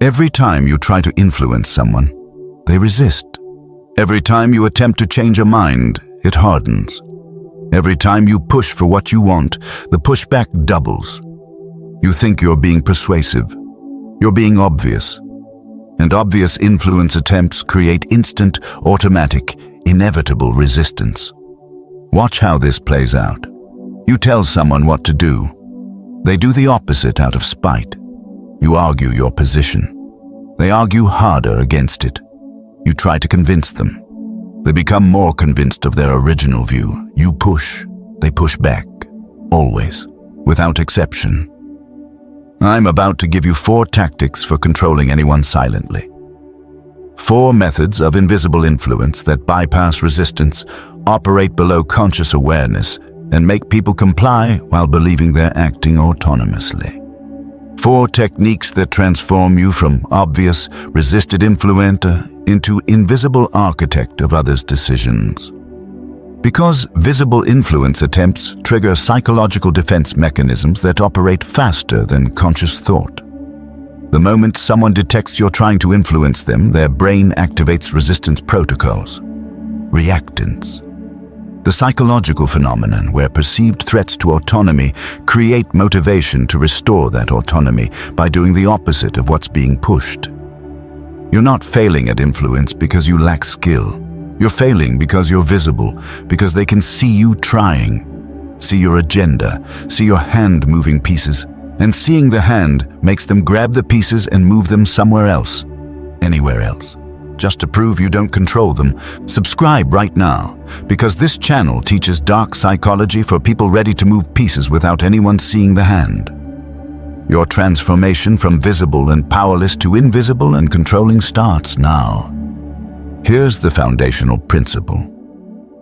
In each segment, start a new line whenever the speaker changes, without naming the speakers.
Every time you try to influence someone, they resist. Every time you attempt to change a mind, it hardens. Every time you push for what you want, the pushback doubles. You think you're being persuasive. You're being obvious. And obvious influence attempts create instant, automatic, inevitable resistance. Watch how this plays out. You tell someone what to do. They do the opposite out of spite. You argue your position. They argue harder against it. You try to convince them. They become more convinced of their original view. You push. They push back. Always. Without exception. I'm about to give you 4 tactics for controlling anyone silently. 4 methods of invisible influence that bypass resistance, operate below conscious awareness, and make people comply while believing they're acting autonomously. 4 techniques that transform you from obvious, resisted influencer into invisible architect of others' decisions. Because visible influence attempts trigger psychological defense mechanisms that operate faster than conscious thought. The moment someone detects you're trying to influence them, their brain activates resistance protocols. Reactance. The psychological phenomenon where perceived threats to autonomy create motivation to restore that autonomy by doing the opposite of what's being pushed. You're not failing at influence because you lack skill. You're failing because you're visible, because they can see you trying, see your agenda, see your hand moving pieces, and seeing the hand makes them grab the pieces and move them somewhere else, anywhere else. Just to prove you don't control them, subscribe right now, because this channel teaches dark psychology for people ready to move pieces without anyone seeing the hand. Your transformation from visible and powerless to invisible and controlling starts now. Here's the foundational principle.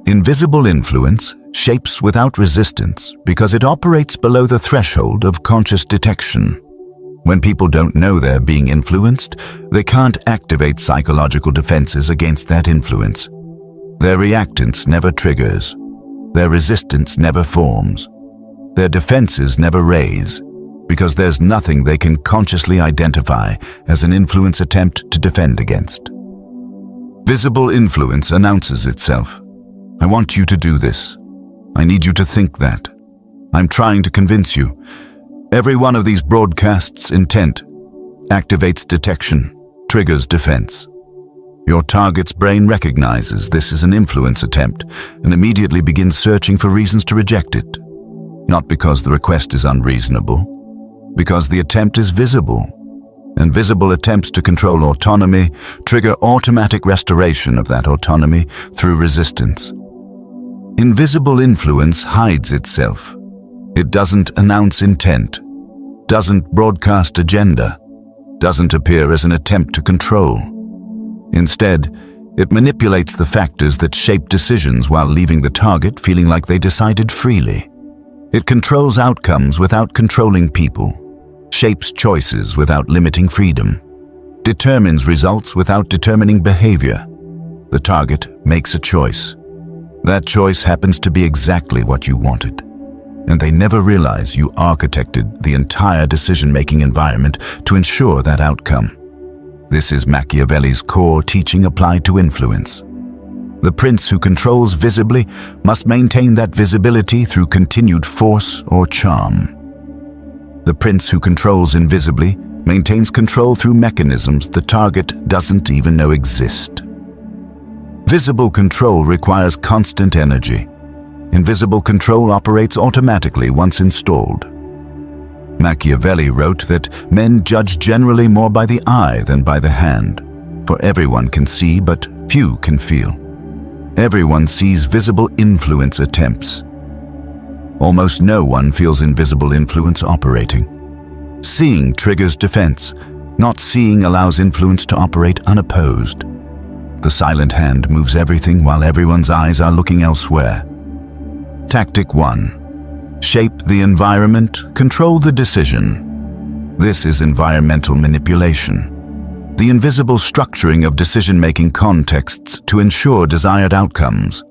Invisible influence shapes without resistance because it operates below the threshold of conscious detection. When people don't know they're being influenced, they can't activate psychological defenses against that influence. Their reactance never triggers. Their resistance never forms. Their defenses never raise, because there's nothing they can consciously identify as an influence attempt to defend against. Visible influence announces itself. I want you to do this. I need you to think that. I'm trying to convince you. Every one of these broadcasts' intent activates detection, triggers defense. Your target's brain recognizes this is an influence attempt and immediately begins searching for reasons to reject it. Not because the request is unreasonable, because the attempt is visible. And visible attempts to control autonomy trigger automatic restoration of that autonomy through resistance. Invisible influence hides itself. It doesn't announce intent, doesn't broadcast agenda, doesn't appear as an attempt to control. Instead, it manipulates the factors that shape decisions while leaving the target feeling like they decided freely. It controls outcomes without controlling people, shapes choices without limiting freedom, determines results without determining behavior. The target makes a choice. That choice happens to be exactly what you wanted. And they never realize you architected the entire decision-making environment to ensure that outcome. This is Machiavelli's core teaching applied to influence. The prince who controls visibly must maintain that visibility through continued force or charm. The prince who controls invisibly maintains control through mechanisms the target doesn't even know exist. Visible control requires constant energy. Invisible control operates automatically once installed. Machiavelli wrote that men judge generally more by the eye than by the hand, for everyone can see but few can feel. Everyone sees visible influence attempts. Almost no one feels invisible influence operating. Seeing triggers defense. Not seeing allows influence to operate unopposed. The silent hand moves everything while everyone's eyes are looking elsewhere. Tactic 1. Shape the environment, control the decision. This is environmental manipulation. The invisible structuring of decision-making contexts to ensure desired outcomes.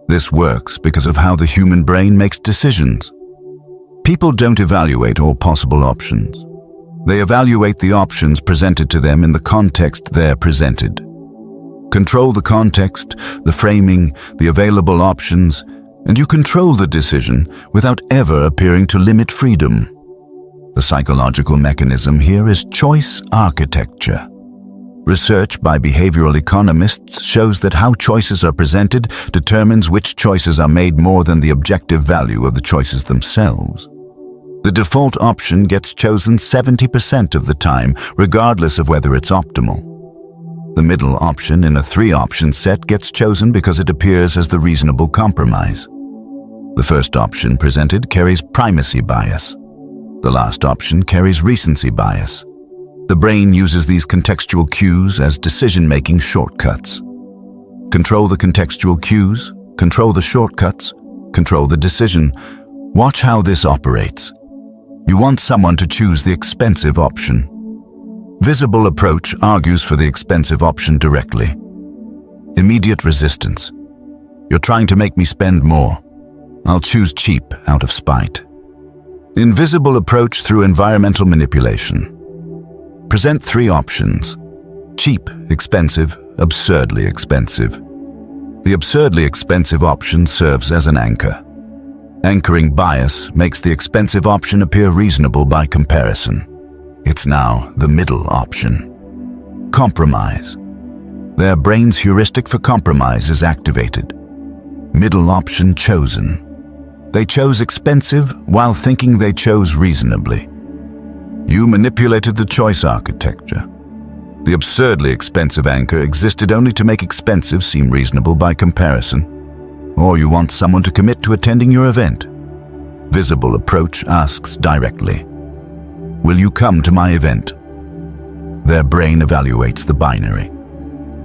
This works because of how the human brain makes decisions. People don't evaluate all possible options. They evaluate the options presented to them in the context they're presented. Control the context, the framing, the available options, and you control the decision without ever appearing to limit freedom. The psychological mechanism here is choice architecture. Research by behavioral economists shows that how choices are presented determines which choices are made more than the objective value of the choices themselves. The default option gets chosen 70% of the time, regardless of whether it's optimal. The middle option in a 3-option set gets chosen because it appears as the reasonable compromise. The first option presented carries primacy bias. The last option carries recency bias. The brain uses these contextual cues as decision-making shortcuts. Control the contextual cues, control the shortcuts, control the decision. Watch how this operates. You want someone to choose the expensive option. Visible approach argues for the expensive option directly. Immediate resistance. You're trying to make me spend more. I'll choose cheap out of spite. Invisible approach through environmental manipulation. Present 3 options: cheap, expensive, absurdly expensive. The absurdly expensive option serves as an anchor. Anchoring bias makes the expensive option appear reasonable by comparison. It's now the middle option. Compromise. Their brain's heuristic for compromise is activated. Middle option chosen. They chose expensive while thinking they chose reasonably. You manipulated the choice architecture. The absurdly expensive anchor existed only to make expensive seem reasonable by comparison. Or you want someone to commit to attending your event. Visible approach asks directly, will you come to my event? Their brain evaluates the binary.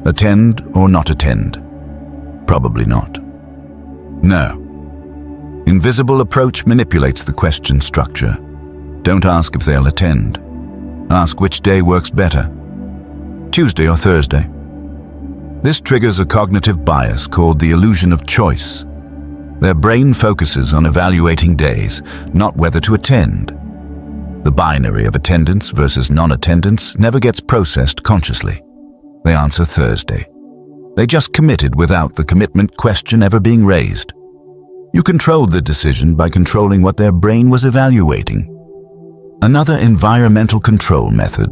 Attend or not attend? Probably not. No. Invisible approach manipulates the question structure. Don't ask if they'll attend. Ask which day works better, Tuesday or Thursday. This triggers a cognitive bias called the illusion of choice. Their brain focuses on evaluating days, not whether to attend. The binary of attendance versus non-attendance never gets processed consciously. They answer Thursday. They just committed without the commitment question ever being raised. You controlled the decision by controlling what their brain was evaluating. Another environmental control method.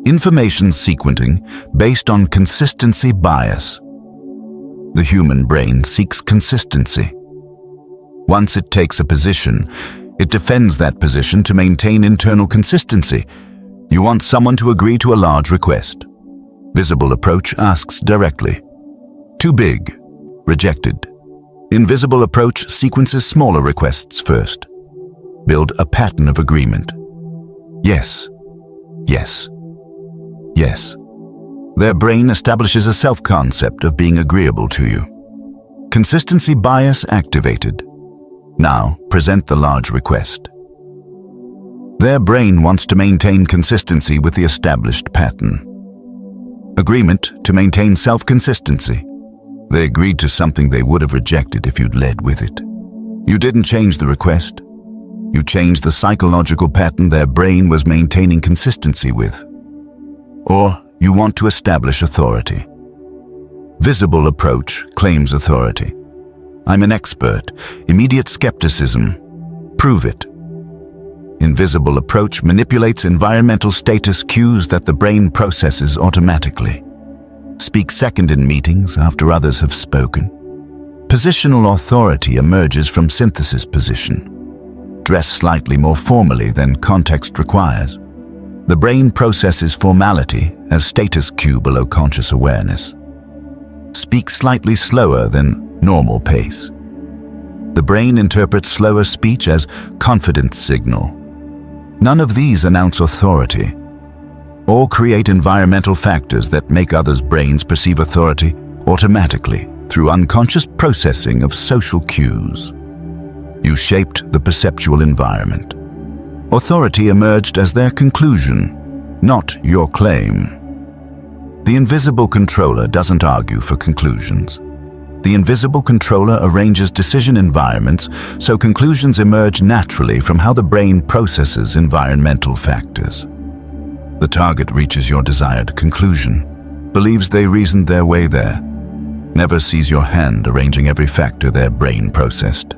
Information sequencing based on consistency bias. The human brain seeks consistency. Once it takes a position, it defends that position to maintain internal consistency. You want someone to agree to a large request. Visible approach asks directly. Too big. Rejected. Invisible approach sequences smaller requests first. Build a pattern of agreement. Yes. Yes. Yes. Their brain establishes a self-concept of being agreeable to you. Consistency bias activated. Now, present the large request. Their brain wants to maintain consistency with the established pattern. Agreement to maintain self-consistency. They agreed to something they would have rejected if you'd led with it. You didn't change the request. You changed the psychological pattern their brain was maintaining consistency with. Or you want to establish authority. Visible approach claims authority. I'm an expert. Immediate skepticism. Prove it. Invisible approach manipulates environmental status cues that the brain processes automatically. Speak second in meetings after others have spoken. Positional authority emerges from synthesis position. Dress slightly more formally than context requires. The brain processes formality as status cue below conscious awareness. Speak slightly slower than normal pace. The brain interprets slower speech as confidence signal. None of these announce authority. All create environmental factors that make others' brains perceive authority automatically through unconscious processing of social cues. You shaped the perceptual environment. Authority emerged as their conclusion, not your claim. The invisible controller doesn't argue for conclusions. The invisible controller arranges decision environments so conclusions emerge naturally from how the brain processes environmental factors. The target reaches your desired conclusion, believes they reasoned their way there, never sees your hand arranging every factor their brain processed.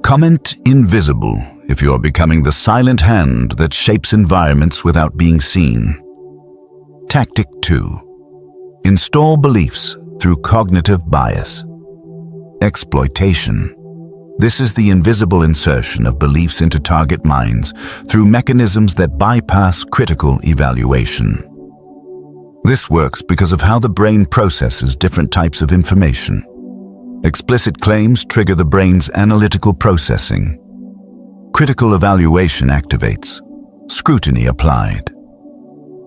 Comment invisible if you're becoming the silent hand that shapes environments without being seen. Tactic 2. Install beliefs through cognitive bias. Exploitation. This is the invisible insertion of beliefs into target minds through mechanisms that bypass critical evaluation. This works because of how the brain processes different types of information. Explicit claims trigger the brain's analytical processing. Critical evaluation activates. Scrutiny applied.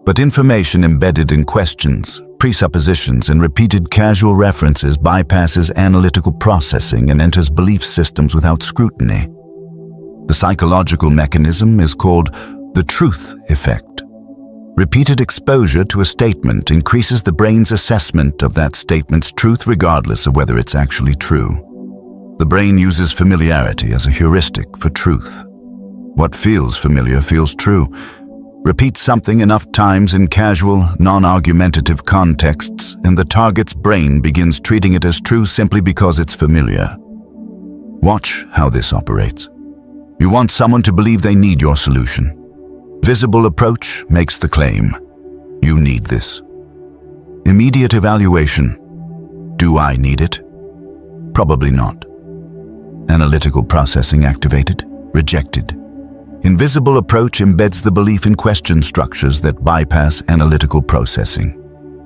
But information embedded in questions, presuppositions, and repeated casual references bypasses analytical processing and enters belief systems without scrutiny. The psychological mechanism is called the truth effect. Repeated exposure to a statement increases the brain's assessment of that statement's truth regardless of whether it's actually true. The brain uses familiarity as a heuristic for truth. What feels familiar feels true. Repeat something enough times in casual, non-argumentative contexts, and the target's brain begins treating it as true simply because it's familiar. Watch how this operates. You want someone to believe they need your solution. Visible approach makes the claim, you need this. Immediate evaluation, do I need it? Probably not. Analytical processing activated, rejected. Invisible approach embeds the belief in question structures that bypass analytical processing.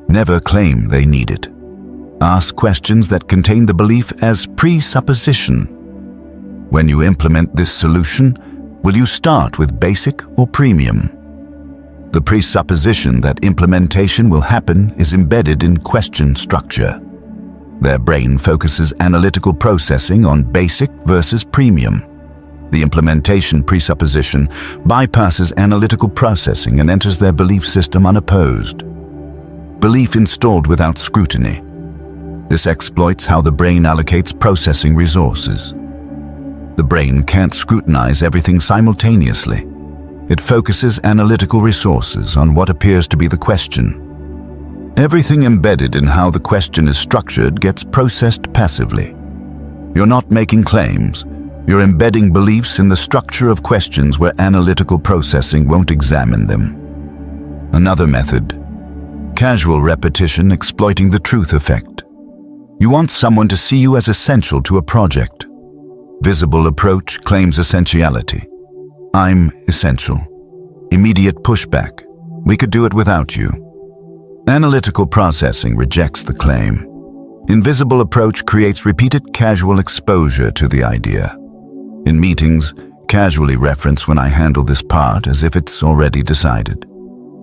Never claim they need it. Ask questions that contain the belief as presupposition. When you implement this solution, will you start with basic or premium? The presupposition that implementation will happen is embedded in question structure. Their brain focuses analytical processing on basic versus premium. The implementation presupposition bypasses analytical processing and enters their belief system unopposed. Belief installed without scrutiny. This exploits how the brain allocates processing resources. The brain can't scrutinize everything simultaneously. It focuses analytical resources on what appears to be the question. Everything embedded in how the question is structured gets processed passively. You're not making claims. You're embedding beliefs in the structure of questions where analytical processing won't examine them. Another method. Casual repetition exploiting the truth effect. You want someone to see you as essential to a project. Visible approach claims essentiality. I'm essential. Immediate pushback. We could do it without you. Analytical processing rejects the claim. Invisible approach creates repeated casual exposure to the idea. In meetings, casually reference when I handle this part as if it's already decided.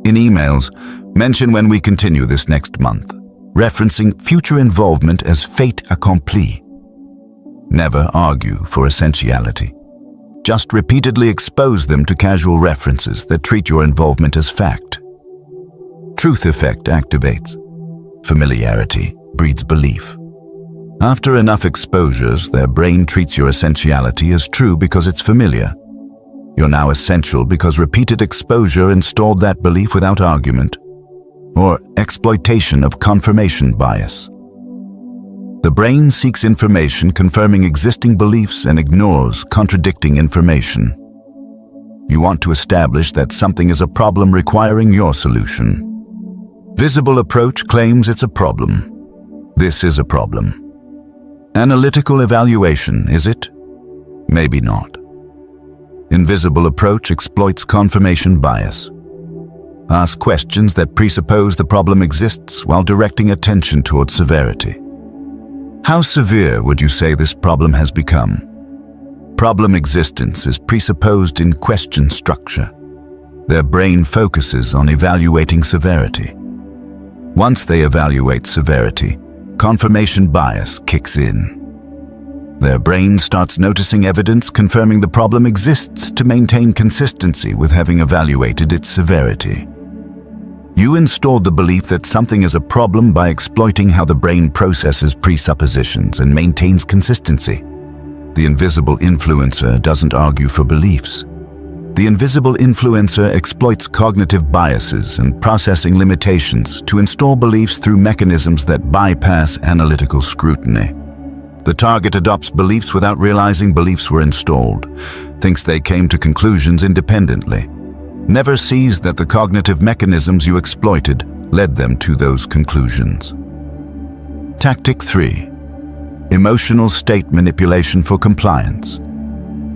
In emails, mention when we continue this next month, referencing future involvement as fait accompli. Never argue for essentiality. Just repeatedly expose them to casual references that treat your involvement as fact. Truth effect activates. Familiarity breeds belief. After enough exposures, their brain treats your essentiality as true because it's familiar. You're now essential because repeated exposure installed that belief without argument, or exploitation of confirmation bias. The brain seeks information confirming existing beliefs and ignores contradicting information. You want to establish that something is a problem requiring your solution. Visible approach claims it's a problem. This is a problem. Analytical evaluation, is it? Maybe not. Invisible approach exploits confirmation bias. Ask questions that presuppose the problem exists while directing attention towards severity. How severe would you say this problem has become? Problem existence is presupposed in question structure. Their brain focuses on evaluating severity. Once they evaluate severity, confirmation bias kicks in. Their brain starts noticing evidence confirming the problem exists to maintain consistency with having evaluated its severity. You installed the belief that something is a problem by exploiting how the brain processes presuppositions and maintains consistency. The invisible influencer doesn't argue for beliefs. The invisible influencer exploits cognitive biases and processing limitations to install beliefs through mechanisms that bypass analytical scrutiny. The target adopts beliefs without realizing beliefs were installed, thinks they came to conclusions independently, never sees that the cognitive mechanisms you exploited led them to those conclusions. Tactic 3. Emotional state manipulation for compliance.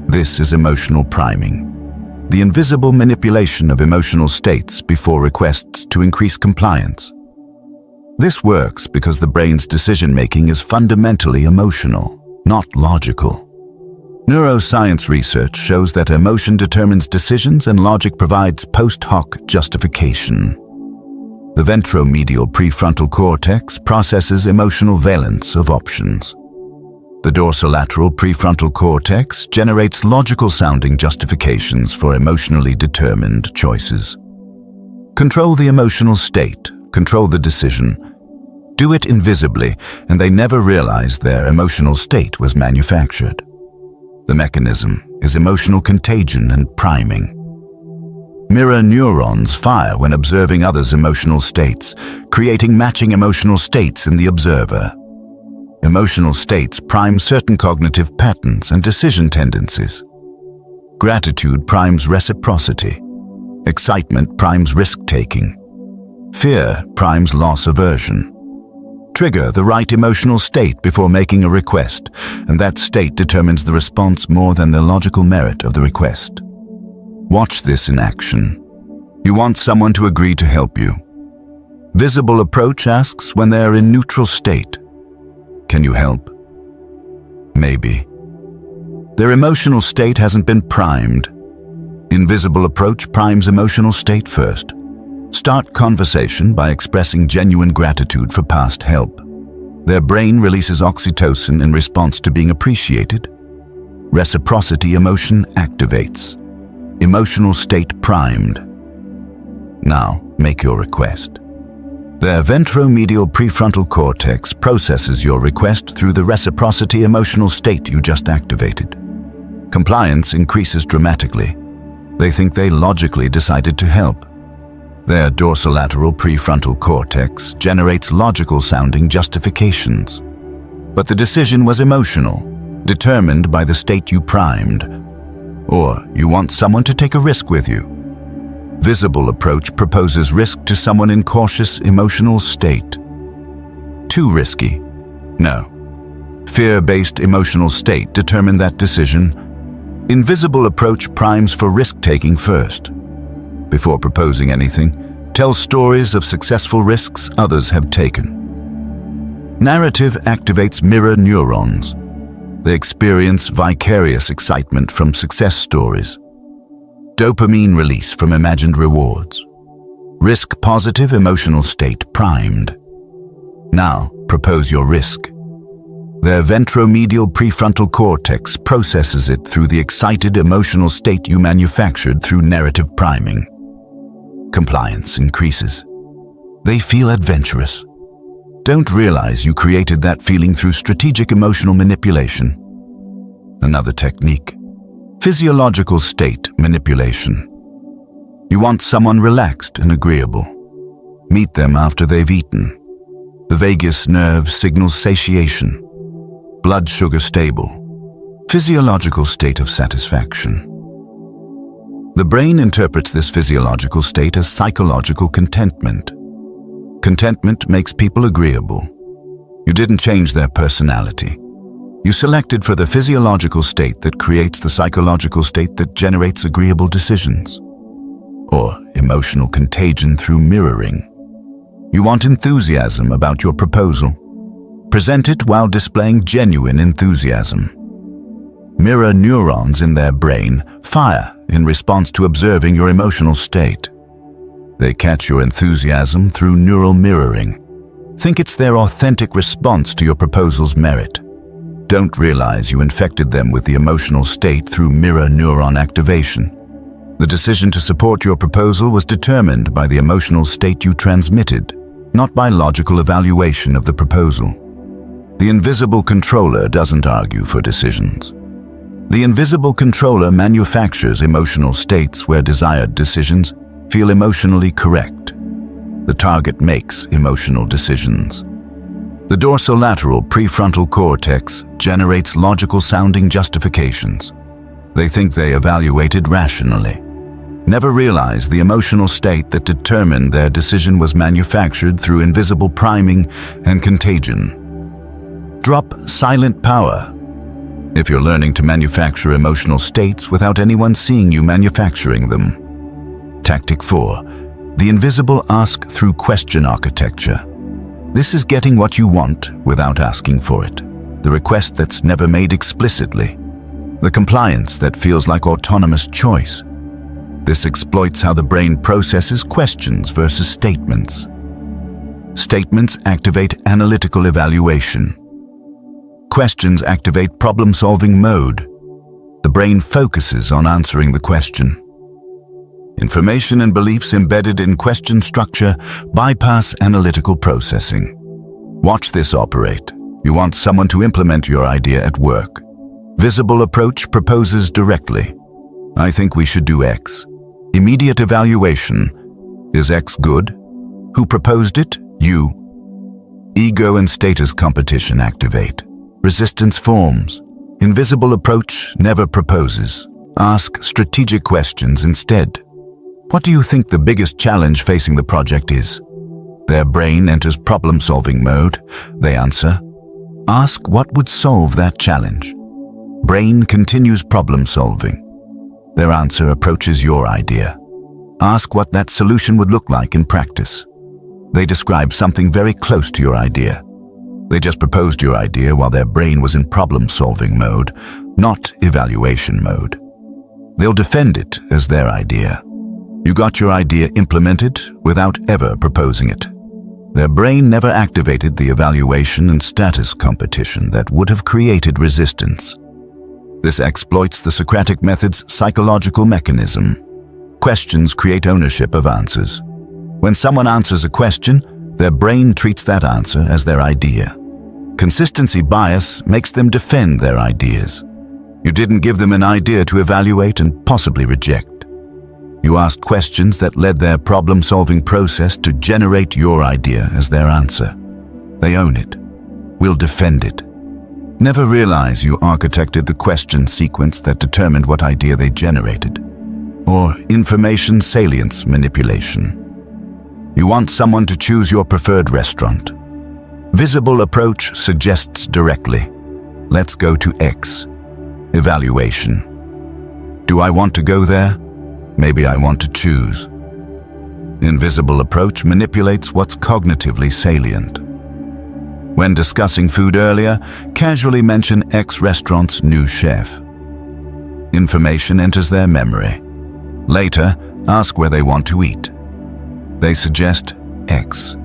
This is emotional priming. The invisible manipulation of emotional states before requests to increase compliance. This works because the brain's decision-making is fundamentally emotional, not logical. Neuroscience research shows that emotion determines decisions and logic provides post hoc justification. The ventromedial prefrontal cortex processes emotional valence of options. The dorsolateral prefrontal cortex generates logical-sounding justifications for emotionally determined choices. Control the emotional state, control the decision. Do it invisibly, and they never realize their emotional state was manufactured. The mechanism is emotional contagion and priming. Mirror neurons fire when observing others' emotional states, creating matching emotional states in the observer. Emotional states prime certain cognitive patterns and decision tendencies. Gratitude primes reciprocity. Excitement primes risk-taking. Fear primes loss aversion. Trigger the right emotional state before making a request, and that state determines the response more than the logical merit of the request. Watch this in action. You want someone to agree to help you. Visible approach asks when they are in neutral state. Can you help? Maybe. Their emotional state hasn't been primed. Invisible approach primes emotional state first. Start conversation by expressing genuine gratitude for past help. Their brain releases oxytocin in response to being appreciated. Reciprocity emotion activates. Emotional state primed. Now, make your request. Their ventromedial prefrontal cortex processes your request through the reciprocity emotional state you just activated. Compliance increases dramatically. They think they logically decided to help. Their dorsolateral prefrontal cortex generates logical-sounding justifications. But the decision was emotional, determined by the state you primed. Or you want someone to take a risk with you. Visible approach proposes risk to someone in cautious emotional state. Too risky? No. Fear-based emotional state determine that decision. Invisible approach primes for risk-taking first. Before proposing anything, tell stories of successful risks others have taken. Narrative activates mirror neurons. They experience vicarious excitement from success stories. Dopamine release from imagined rewards. Risk-positive emotional state primed. Now, propose your risk. Their ventromedial prefrontal cortex processes it through the excited emotional state you manufactured through narrative priming. Compliance increases. They feel adventurous. Don't realize you created that feeling through strategic emotional manipulation. Another technique. Physiological state manipulation. You want someone relaxed and agreeable. Meet them after they've eaten. The vagus nerve signals satiation. Blood sugar stable. Physiological state of satisfaction. The brain interprets this physiological state as psychological contentment. Contentment makes people agreeable. You didn't change their personality. You selected for the physiological state that creates the psychological state that generates agreeable decisions. Or emotional contagion through mirroring. You want enthusiasm about your proposal. Present it while displaying genuine enthusiasm. Mirror neurons in their brain fire in response to observing your emotional state. They catch your enthusiasm through neural mirroring. Think it's their authentic response to your proposal's merit. Don't realize you infected them with the emotional state through mirror neuron activation. The decision to support your proposal was determined by the emotional state you transmitted, not by logical evaluation of the proposal. The invisible controller doesn't argue for decisions. The invisible controller manufactures emotional states where desired decisions feel emotionally correct. The target makes emotional decisions. The dorsolateral prefrontal cortex generates logical-sounding justifications. They think they evaluated rationally. Never realize the emotional state that determined their decision was manufactured through invisible priming and contagion. Drop silent power. If you're learning to manufacture emotional states without anyone seeing you manufacturing them. Tactic 4. The invisible ask through question architecture. This is getting what you want without asking for it. The request that's never made explicitly. The compliance that feels like autonomous choice. This exploits how the brain processes questions versus statements. Statements activate analytical evaluation. Questions activate problem-solving mode. The brain focuses on answering the question. Information and beliefs embedded in question structure bypass analytical processing. Watch this operate. You want someone to implement your idea at work. Visible approach proposes directly. I think we should do X. Immediate evaluation. Is X good? Who proposed it? You. Ego and status competition activate. Resistance forms. Invisible approach never proposes. Ask strategic questions instead. What do you think the biggest challenge facing the project is? Their brain enters problem-solving mode. They answer. Ask what would solve that challenge. Brain continues problem-solving. Their answer approaches your idea. Ask what that solution would look like in practice. They describe something very close to your idea. They just proposed your idea while their brain was in problem-solving mode, not evaluation mode. They'll defend it as their idea. You got your idea implemented without ever proposing it. Their brain never activated the evaluation and status competition that would have created resistance. This exploits the Socratic method's psychological mechanism. Questions create ownership of answers. When someone answers a question, their brain treats that answer as their idea. Consistency bias makes them defend their ideas. You didn't give them an idea to evaluate and possibly reject. You asked questions that led their problem-solving process to generate your idea as their answer. They own it. Will defend it. Never realize you architected the question sequence that determined what idea they generated. Or information salience manipulation. You want someone to choose your preferred restaurant. Visible approach suggests directly. Let's go to X. Evaluation. Do I want to go there? Maybe I want to choose. Invisible approach manipulates what's cognitively salient. When discussing food earlier, casually mention X restaurant's new chef. Information enters their memory. Later, ask where they want to eat. They suggest X.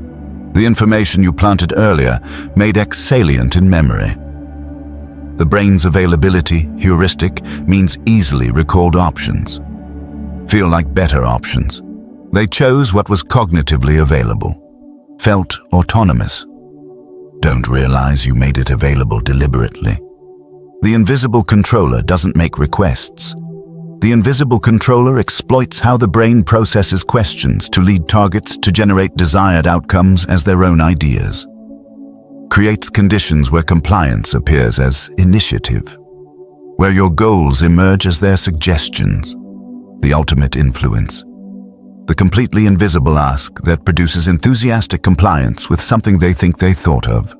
The information you planted earlier made X salient in memory. The brain's availability heuristic means easily recalled options. Feel like better options. They chose what was cognitively available. Felt autonomous. Don't realize you made it available deliberately. The invisible controller doesn't make requests. The invisible controller exploits how the brain processes questions to lead targets to generate desired outcomes as their own ideas. Creates conditions where compliance appears as initiative, where your goals emerge as their suggestions. The ultimate influence. The completely invisible ask that produces enthusiastic compliance with something they think they thought of.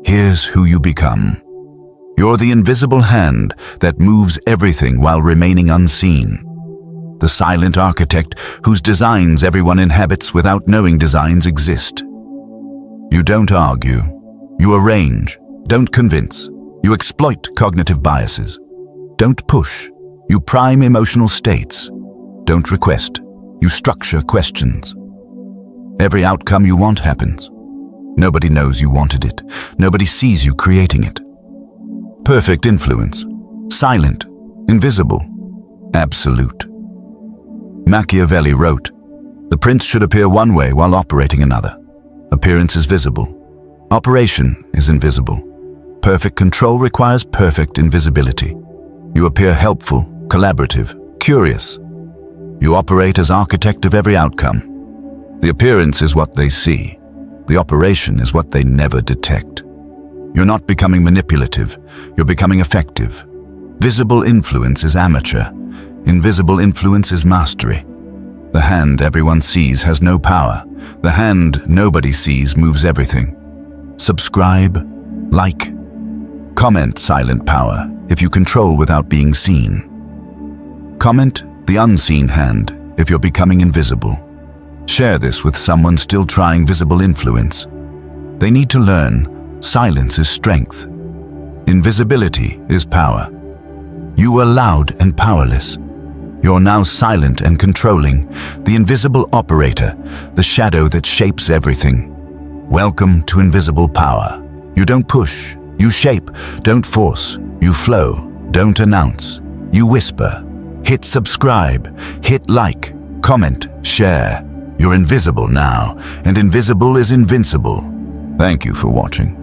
Here's who you become. You're the invisible hand that moves everything while remaining unseen. The silent architect whose designs everyone inhabits without knowing designs exist. You don't argue. You arrange. Don't convince. You exploit cognitive biases. Don't push. You prime emotional states. Don't request. You structure questions. Every outcome you want happens. Nobody knows you wanted it. Nobody sees you creating it. Perfect influence. Silent. Invisible. Absolute. Machiavelli wrote, "The prince should appear one way while operating another. Appearance is visible. Operation is invisible. Perfect control requires perfect invisibility. You appear helpful, collaborative, curious. You operate as architect of every outcome. The appearance is what they see. The operation is what they never detect. You're not becoming manipulative, you're becoming effective. Visible influence is amateur. Invisible influence is mastery. The hand everyone sees has no power. The hand nobody sees moves everything. Subscribe, like, comment silent power if you control without being seen. Comment the unseen hand if you're becoming invisible. Share this with someone still trying visible influence. They need to learn silence is strength. Invisibility is power. You were loud and powerless. You're now silent and controlling, the invisible operator, the shadow that shapes everything. Welcome to invisible power. You don't push, you shape, don't force, you flow, don't announce, you whisper. Hit subscribe, hit like, comment, share. You're invisible now, and invisible is invincible. Thank you for watching.